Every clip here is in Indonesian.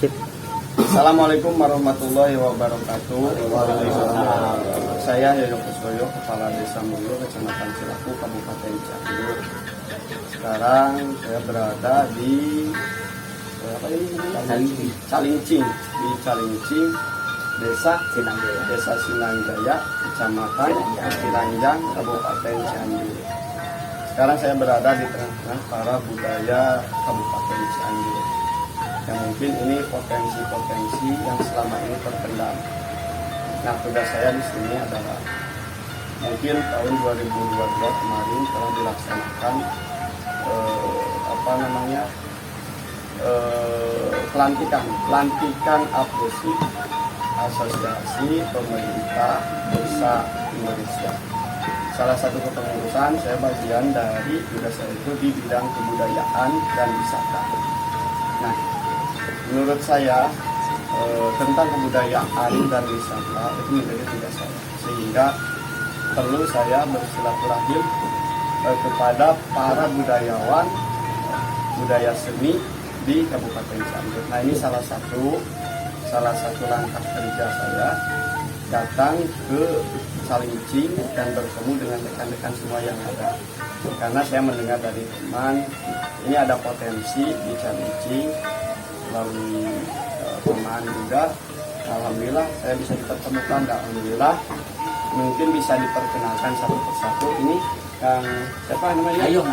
Sip. Assalamualaikum warahmatullahi wabarakatuh. Saya Yoyo Kuswoyo, Kepala Desa Mulyo, Kecamatan Cilaku, Kabupaten Cianjur. Sekarang saya berada di Calingcing, Desa Sinangjaya, Kecamatan Cilanjang, Kabupaten Cianjur. Sekarang saya berada di tengah-tengah para budaya Kabupaten Cianjur. Yang mungkin ini potensi-potensi yang selama ini terpendam. Nah, tugas saya di sini adalah mungkin tahun 2022 kemarin telah dilaksanakan pelantikan adhesi Asosiasi Pemerintah Desa Indonesia. Salah satu kepengurusan saya bagian dari tugas saya itu di bidang kebudayaan dan wisata. Nah, menurut saya tentang kebudayaan dan wisata itu menjadi tugas saya, sehingga perlu saya bersilaturahim kepada para budayawan budaya seni di Kabupaten Cianjur. Nah, ini salah satu langkah kerja saya datang ke Calingcing dan bertemu dengan rekan-rekan semua yang ada, karena saya mendengar dari teman ini ada potensi di Calingcing melalui teman juga. Alhamdulillah saya bisa dipertemukan. Alhamdulillah mungkin bisa diperkenalkan satu persatu. Ini Kang siapa namanya? Ayong.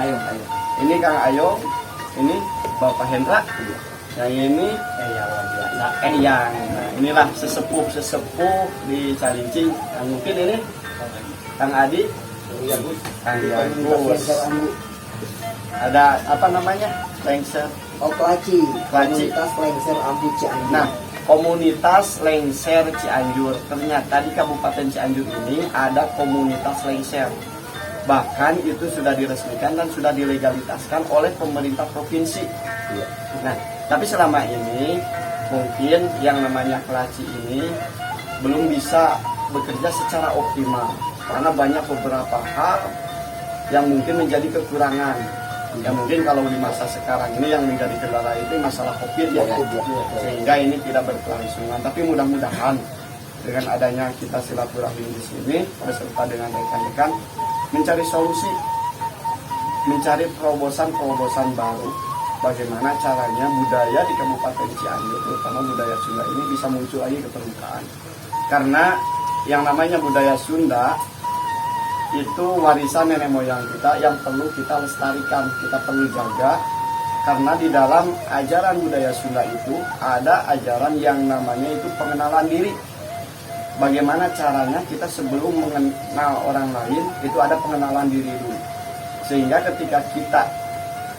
Ini Kang Ayong, ini Bapak Hendra, yang ini Eyang. Nah, inilah sesepuh di Calingcing. Nah, mungkin ini Kang Adi, Kang Yagus. Ada apa namanya? Lengser. Klaci. Komunitas Lengser Ambu Cianjur. Nah, komunitas Lengser Cianjur. Ternyata di Kabupaten Cianjur ini ada komunitas Lengser. Bahkan itu sudah diresmikan dan sudah dilegalitaskan oleh pemerintah provinsi. Nah, tapi selama ini mungkin yang namanya Klaci ini belum bisa bekerja secara optimal karena banyak beberapa hal yang mungkin menjadi kekurangan. Ya mungkin kalau di masa sekarang ini yang menjadi kendala itu masalah COVID ya, sehingga ini tidak berkelangsungan. Tapi mudah-mudahan dengan adanya kita silaturahmi di sini beserta dengan rekan-rekan mencari solusi, mencari terobosan baru, bagaimana caranya budaya di Kabupaten Cianjur, terutama budaya Sunda ini bisa muncul lagi ke permukaan. Karena yang namanya budaya Sunda itu warisan nenek moyang kita yang perlu kita lestarikan, kita perlu jaga. Karena di dalam ajaran budaya Sunda itu ada ajaran yang namanya itu pengenalan diri. Bagaimana caranya kita sebelum mengenal orang lain itu ada pengenalan diri dulu. Sehingga ketika kita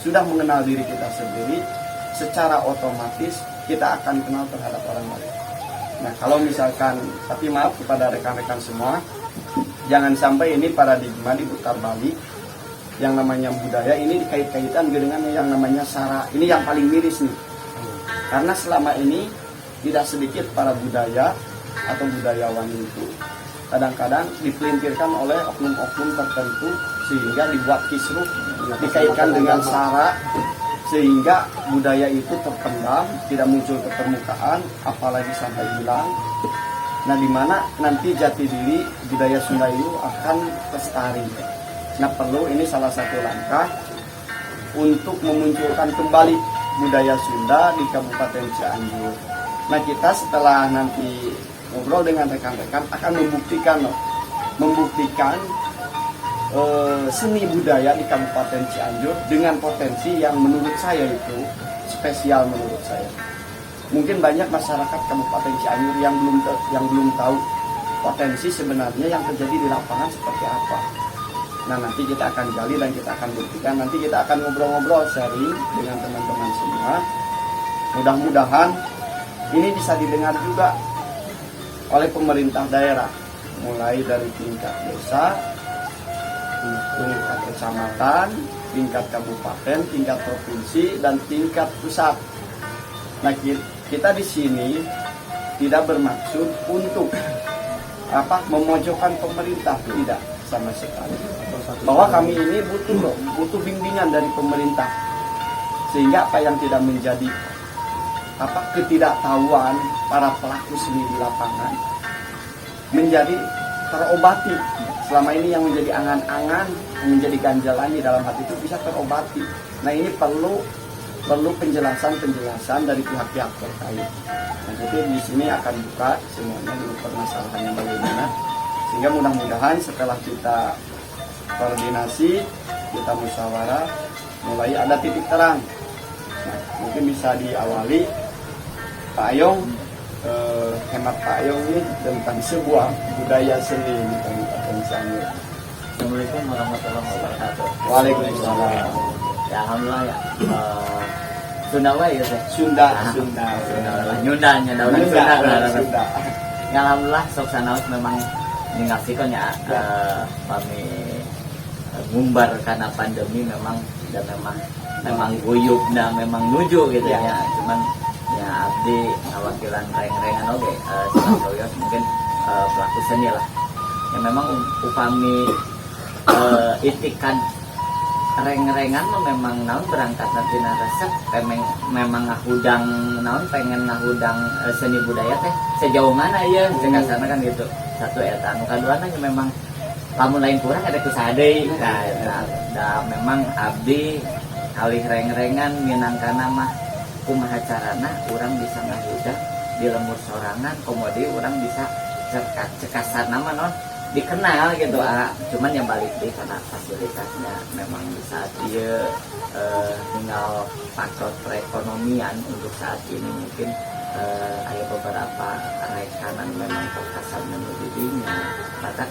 sudah mengenal diri kita sendiri, secara otomatis kita akan kenal terhadap orang lain. Nah, kalau misalkan, tapi maaf kepada rekan-rekan semua, jangan sampai ini paradigma diputar balik. Yang namanya budaya ini dikait-kaitan dengan yang namanya sara. Ini yang paling miris nih. Karena selama ini tidak sedikit para budaya atau budayawan itu kadang-kadang dipelintirkan oleh oknum-oknum tertentu sehingga dibuat kisruh, dikaitkan dengan sara, sehingga budaya itu terpendam, tidak muncul ke permukaan, apalagi sampai hilang. Nah, di mana nanti jati diri budaya Sunda itu akan lestari. Nah, perlu ini salah satu langkah untuk memunculkan kembali budaya Sunda di Kabupaten Cianjur. Nah, kita setelah nanti ngobrol dengan rekan-rekan akan membuktikan seni budaya di Kabupaten Cianjur dengan potensi yang menurut saya itu spesial menurut saya. Mungkin banyak masyarakat Kabupaten Cianjur yang belum tahu potensi sebenarnya yang terjadi di lapangan seperti apa. Nah, nanti kita akan gali dan kita akan buktikan. Nanti kita akan ngobrol-ngobrol sharing dengan teman-teman semua. Mudah-mudahan ini bisa didengar juga oleh pemerintah daerah, mulai dari tingkat desa, tingkat kecamatan, tingkat kabupaten, tingkat provinsi, dan tingkat pusat. Nah, kita di sini tidak bermaksud untuk memojokkan pemerintah, tidak sama sekali. Bahwa kami ini butuh bimbingan dari pemerintah, sehingga apa yang tidak menjadi ketidaktahuan para pelaku seni di lapangan menjadi terobati. Selama ini yang menjadi angan-angan, yang menjadi ganjalan di dalam hati itu bisa terobati. Nah, ini perlu penjelasan dari pihak-pihak terkait. Nah, jadi di sini akan buka semuanya dulu permasalahannya bagaimana, sehingga mudah-mudahan setelah kita koordinasi, kita musyawarah, mulai ada titik terang. Nah, mungkin bisa diawali Pak Ayong, hemat Pak Ayong ini tentang sebuah budaya seni di Kabupaten Cianjur. Assalamualaikum warahmatullahi wabarakatuh. Waalaikumsalam. Ya alhamdulillah ya. Sunda wae ya teh. Sunda. Nyundanya da urang Sunda. Sunda. Ya alhamdulillah sok sanaos memang ningasikeun ya pami ngumbar karena pandemi memang dan memang guyubna memang nuju gitu ya. Cuman ya abdi awakilan reng-rengan oge salah mungkin pelaku seni lah. Ya memang upami itikan reng-rengan memang naon berangkat nanti resep memang ngahudang naon pengen ngahudang seni budaya teh sejauh mana ya sana kan gitu. Satu eta anu kaduana memang lamun lain kurang ada kusadei. Nah, memang abdi kalih reng-rengan minangkana mah kumaha carana urang bisa ngahudang di lemur sorangan komodi urang bisa cekasar nama non dikenal gitu cuman yang balik deh karena fasilitasnya memang saat dia tinggal faktor perekonomian untuk saat ini mungkin ada beberapa rekanan memang fokusan menujudinya maka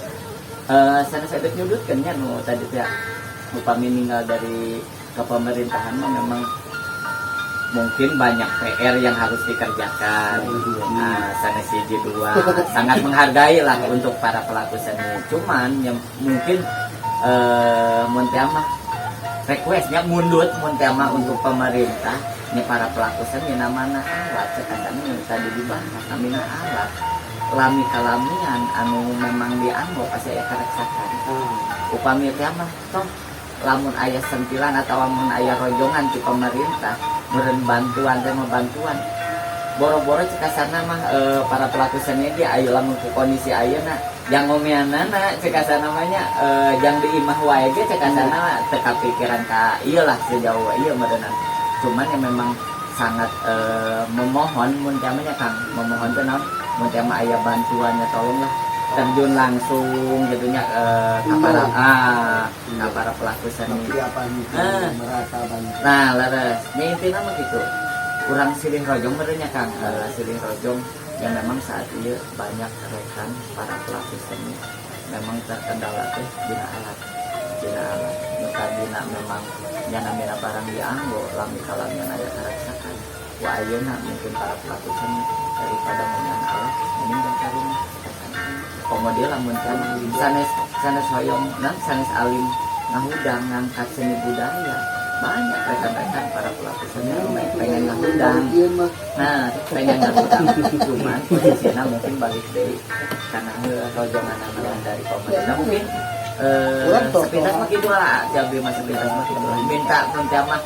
saya nyudutkan ya tadi ya upami tinggal dari kepemerintahan memang mungkin banyak PR yang harus dikerjakan. Nah, sanes hiji dua sangat menghargai lah untuk para pelaku seni. Cuman yang mungkin mun teh mah requestnya mundut mun teh mah untuk pemerintah nya para pelaku seni namana alat cekasana minta dibahas namina alat lami kalamian anu memang dianggo pasti aya kareksakan. Upami teh mah toh lamun ayah sentilan atau lamun ayah rojongan di pemerintah meureun bantuan teh mah bantuan boro-boro cekasana mah para pelaku seni dia ayo lamun ku kondisi ayeuna yang ngomeanana cekasana mah nya jang diimah wae ge cekasana teu kapikiran ka ieu lah sejauh ieu meureunna cuman yang memang sangat memohon mun teh nya Kang memohon teh naon mun teh mah aya bantuannya tolonglah terjun langsung jadinya para pelaku seni. Nah, laras, intinya mah gitu. Kurang silih rojong merenya Kang, silih rojong yang memang saat ini banyak rekan para pelaku seni memang terkendala teh dina alat. Nuka dina memang yang namanya barang dianggo lami kalamian aya karaksakan. Wa ayeuna mungkin para pelaku seni daripada menyan alat mending karung komodia lamun sanes hoyong dan sanes alim ngahudang ngangkat seni budaya banyak rekan-rekan para pelaku seni pengen ngahudang pengen ngahudang cuman posisinya mungkin balik deh karena rojongan dari pemerintah mungkin sepintas mah gitu lah jadi masih sepintas mah gitu lah minta mah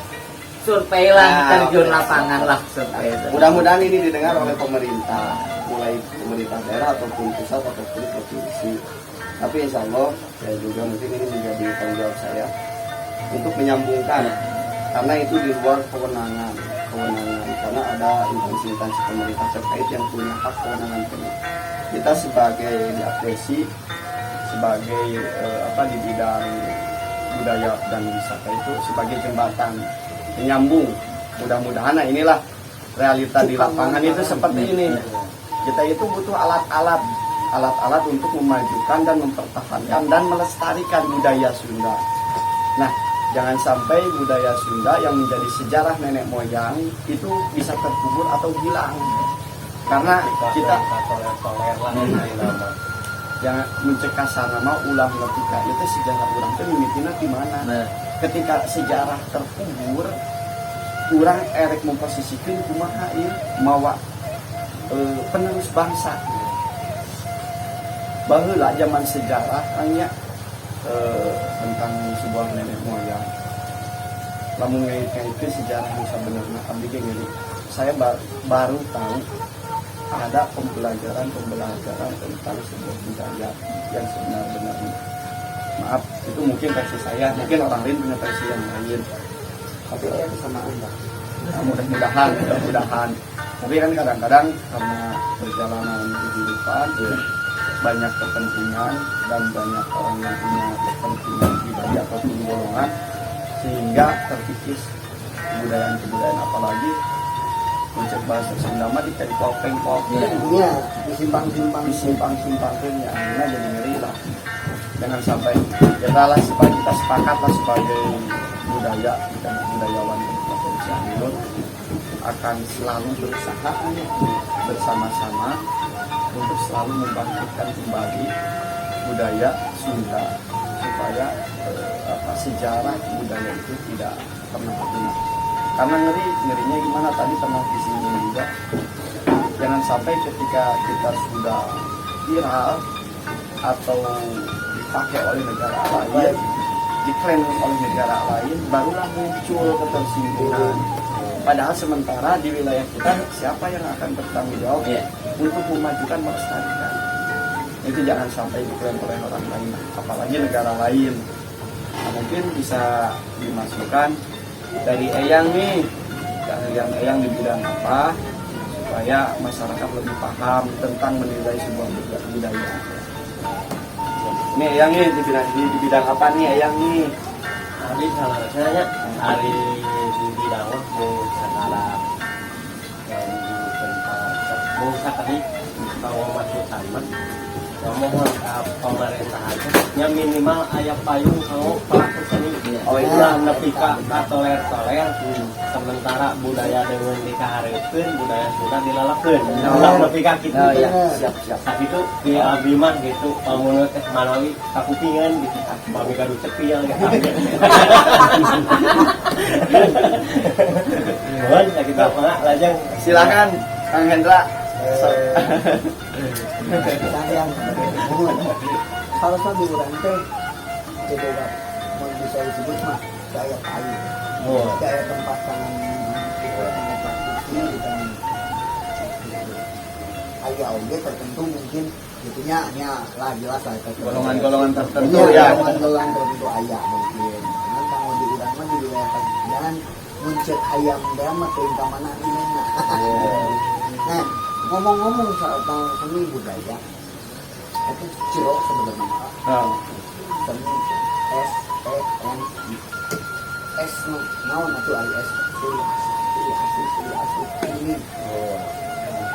survei lah terjun lapangan lah survei mudah-mudahan ini didengar oleh pemerintah mulai pemerintah daerah ataupun pusat ataupun provinsi. Tapi insya Allah saya juga mungkin ini menjadi tanggung jawab saya untuk menyambungkan karena itu di luar kewenangan karena ada instansi pemerintah terkait yang punya hak kewenangan penuh. Kita sebagai diapresi sebagai di bidang budaya dan wisata itu sebagai jembatan menyambung. Mudah-mudahan inilah realita di lapangan itu seperti ini. Kita itu butuh alat-alat untuk memajukan dan mempertahankan dan melestarikan budaya Sunda. Nah, jangan sampai budaya Sunda yang menjadi sejarah nenek moyang itu bisa terkubur atau hilang. Karena kita jangan mencegah nama ulang ketika itu sejarah ulang itu mimitina di mana. Ketika sejarah terkubur, kurang erek memposisikan kumaha ieu mawa penerus bangsa. Baheula zaman sejarah hanya tentang sebuah nenek moyang. lamun ngait-ngaitkeun sejarah nu sabenerna abdi ge ngeureun. Saya baru tahu ada pembelajaran tentang sebuah budaya yang sebenar-benarnya. Maaf, itu mungkin versi saya, mungkin orang lain punya versi yang lain. Tapi ada kesamaan Pak. Nah, mudah-mudahan. Tapi kan kadang-kadang karena perjalanan kehidupan banyak kepentingan dan banyak orang yang punya kepentingan pribadi ataupun golongan sehingga terkikis kebudayaan apalagi konsep bahasa Sunda mah dicari pengpeng-pengpeng Iya, disimpang-simpangkeun ya akhirnya jadi ngeri lah. Jangan sampai kita sepakatlah sebagai budaya dan budayawan Kabupaten Cianjur akan selalu berusaha bersama-sama untuk selalu membangkitkan kembali budaya Sunda supaya sejarah budaya itu tidak pernah punah. Karena ngerinya gimana tadi pernah di sini juga, jangan sampai ketika kita sudah viral atau dipakai oleh negara lain, diklaim oleh negara lain, barulah muncul ketersinggungan. Padahal sementara di wilayah kita siapa yang akan bertanggung jawab untuk memajukan melestarikan? Itu jangan sampai diklaim oleh orang lain, apalagi negara lain. Nah, mungkin bisa dimasukkan dari Eyang nih, Eyang di bidang apa, supaya masyarakat lebih paham tentang menilai sebuah budaya. Ini Eyang nih di bidang apa nih Eyang nih? Hari salah saya hari di bidang waktu sekarang dan di tempat bangsa tadi kalau masuk taman mohon pemerintahan yang minimal ayah payung kalau pelaku seni itulah nepi ka toler sementara budaya dengan dikahareukeun budaya sudah dilalakeun ulah nepi ka kitu siap saat itu di abdi mah gitu pamunut teh manawi kakupingan gitu pami kadu cepial gitu mohon kita apa lajang Silakan Kang Hendra. yang kalau saya di urang teh jadi mau bisa disebut mah daya kayu, daya tempat tangan tempat ini dan ayah oge tertentu mungkin gitunya lah jelas lah Golongan-golongan tertentu ya golongan tertentu ayah mungkin. Karena kalau di urang mah di wilayah Pagian muncul ayam dan mah teuing ka mana ini nah ngomong-ngomong soal seni budaya itu Ciro sebenarnya seni S naon atuh ari S ini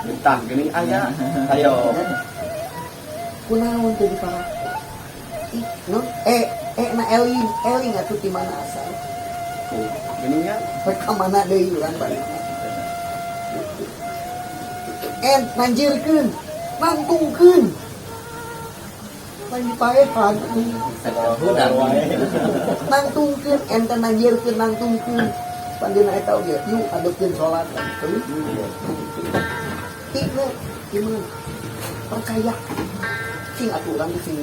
Bintang gini aja. Ayo. kunaon teh di para no na eling atuh di mana asal Gini ya. ka mana deui urang balik nanjirkeun nangtungkeun lain dipaepan nangtungkeun ente nanjirkeun nangtungkeun pandina eta oge yuk adeukeun salat teuing itu gimana percaya sing aturan sing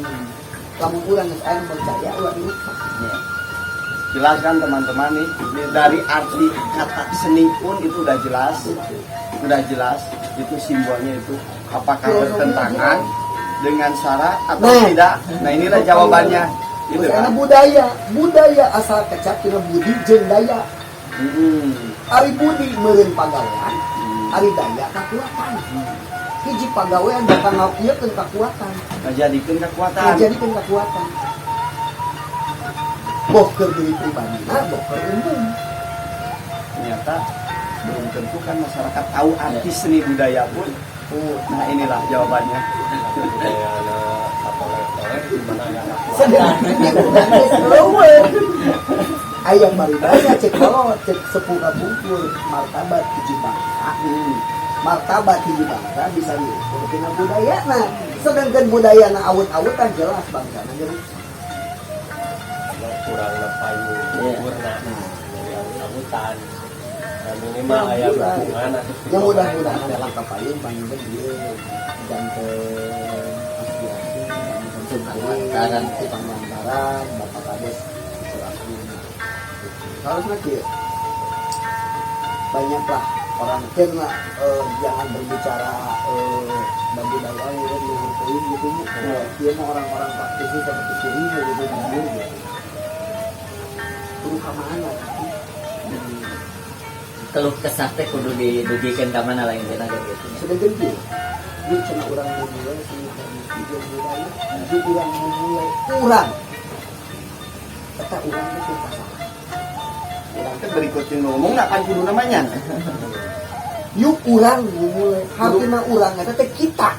lamun urang geus aya percaya urang ini Jelaskan teman-teman nih dari arti kata seni pun itu udah jelas itu simbolnya itu apakah bertentangan dengan syarat atau tidak. Nah inilah jawabannya itu kan budaya asal kecap tina budi jeung daya. Ari budi meureun pagawean ari daya kakuatan hiji pagawean bakal ngapieukeun kakuatan ngajadikeun kekuatan boh keur diri pribadi boh keur umum. Ternyata belum tentu kan masyarakat tahu arti seni budaya pun. Nah inilah jawabannya. budaya atau toler di mana ya ayam maribaya cek kolot cek sepuluh bungkul martabat hiji bangsa martabat hiji bangsa bisa diukur tina budaya nah sedangkan budaya na awut-awutan jelas bangsa na jadi kurang lepayu kurna yang sabutan minimal ayah hubungan yang mudah-mudahan dalam kapayun paling dia jangan aspirasi dan pangandaran Bapak Kades harusnya dia banyaklah orang kena jangan berbicara budaya yang luhur teuing gitu dia mah orang-orang praktisi seperti sini gitu kudu ka mana keluh kesah teh kudu didugikeun ka mana lain cenah gitu. sudah gede dia cina orang memulai sih dari video budaya dia orang memulai kurang kata orang itu pasal Orang teh berikutin ngomong akan kudu namanya. yuk kurang memulai hartina orang eta teh kita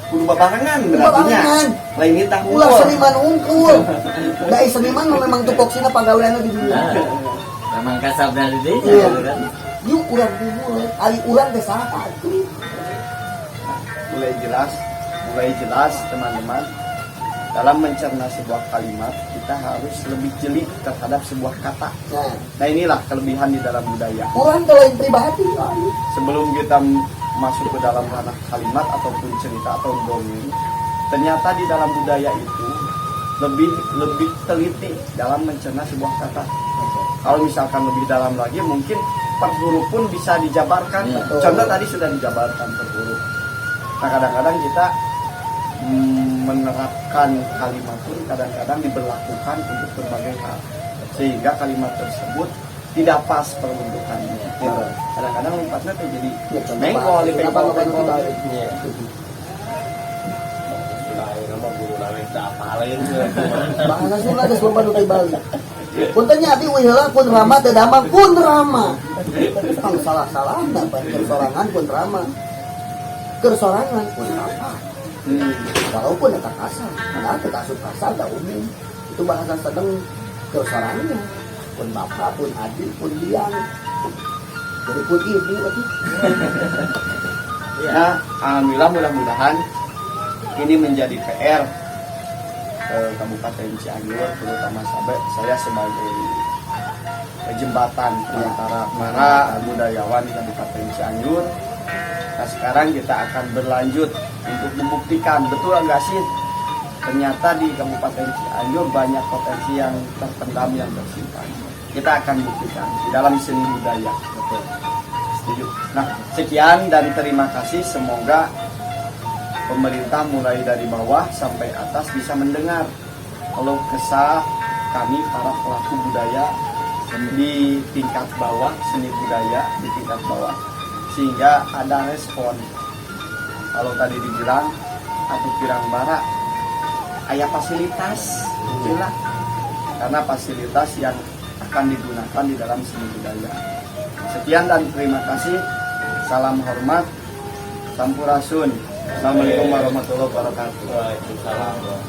Kudu babarengan berartinya. babarengan Lain itu tak ulah seniman unggul da seniman memang tupoksina pagaweanna di dunia Memang kasabna di dinya Iya. gitu kan. yuk kurang dimulai ari urang teh saha atuh mulai jelas teman-teman, dalam mencerna sebuah kalimat kita harus lebih jeli terhadap sebuah kata. Nah inilah kelebihan di dalam budaya. urang teh lain pribadi Sebelum kita masuk ke dalam ranah kalimat ataupun cerita atau dongeng, ternyata di dalam budaya itu lebih teliti dalam mencerna sebuah kata. Kalau misalkan lebih dalam lagi mungkin per huruf pun bisa dijabarkan. Betul. Contoh tadi sudah dijabarkan per huruf. Nah kadang-kadang kita menerapkan kalimat pun kadang-kadang diberlakukan untuk berbagai hal, sehingga kalimat tersebut tidak pas peruntukannya. Kadang-kadang lompatnya tuh jadi bengkol, bengkol. bahasa Sunda geus loba nu teh Bali puntennya abdi we heula pun rama teu damang pun rama ang salah-salahna pan kersorangan pun rama kersorangan pun rama walaupun eta kasar padahal teu kasut kasar da umum itu bahasa sedang kersorangannya pun bapak pun adik pun biang jadi pun ibu atuh Nah, alhamdulillah mudah-mudahan ini menjadi PR Kabupaten Cianjur, terutama saya sebagai jembatan antara para budayawan di Kabupaten Cianjur. Nah sekarang kita akan berlanjut untuk membuktikan betul enggak sih ternyata di Kabupaten Cianjur banyak potensi yang terpendam yang tersimpan. Kita akan buktikan di dalam seni budaya. Betul. Setuju. Nah sekian dan terima kasih, semoga pemerintah mulai dari bawah sampai atas bisa mendengar keluh kesah kami para pelaku budaya di tingkat bawah, seni budaya di tingkat bawah, sehingga ada respon. Kalau tadi dibilang atau pirang bara aya fasilitas inilah, karena fasilitas yang akan digunakan di dalam seni budaya. Sekian dan terima kasih, salam hormat, sampurasun. Assalamualaikum warahmatullahi wabarakatuh. Waalaikumsalam.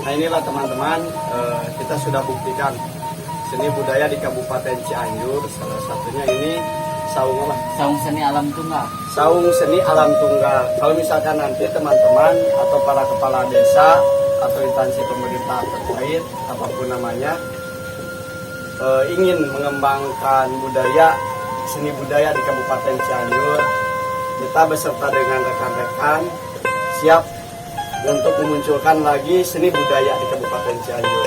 Nah inilah teman-teman, kita sudah buktikan seni budaya di Kabupaten Cianjur. Salah satunya ini saung apa? Saung seni alam tunggal. Saung seni alam tunggal. Kalau misalkan nanti teman-teman atau para kepala desa atau instansi pemerintah terkait apapun namanya ingin mengembangkan budaya seni budaya di Kabupaten Cianjur, kita beserta dengan rekan-rekan siap untuk memunculkan lagi seni budaya di Kabupaten Cianjur.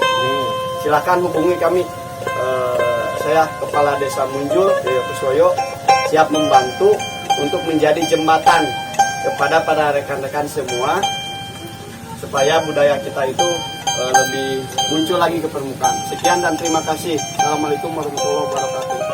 Silakan hubungi kami. Saya Kepala Desa Munjul, Yoyo Kuswoyo, siap membantu untuk menjadi jembatan kepada para rekan-rekan semua supaya budaya kita itu lebih muncul lagi ke permukaan. Sekian dan terima kasih. Assalamualaikum warahmatullahi wabarakatuh.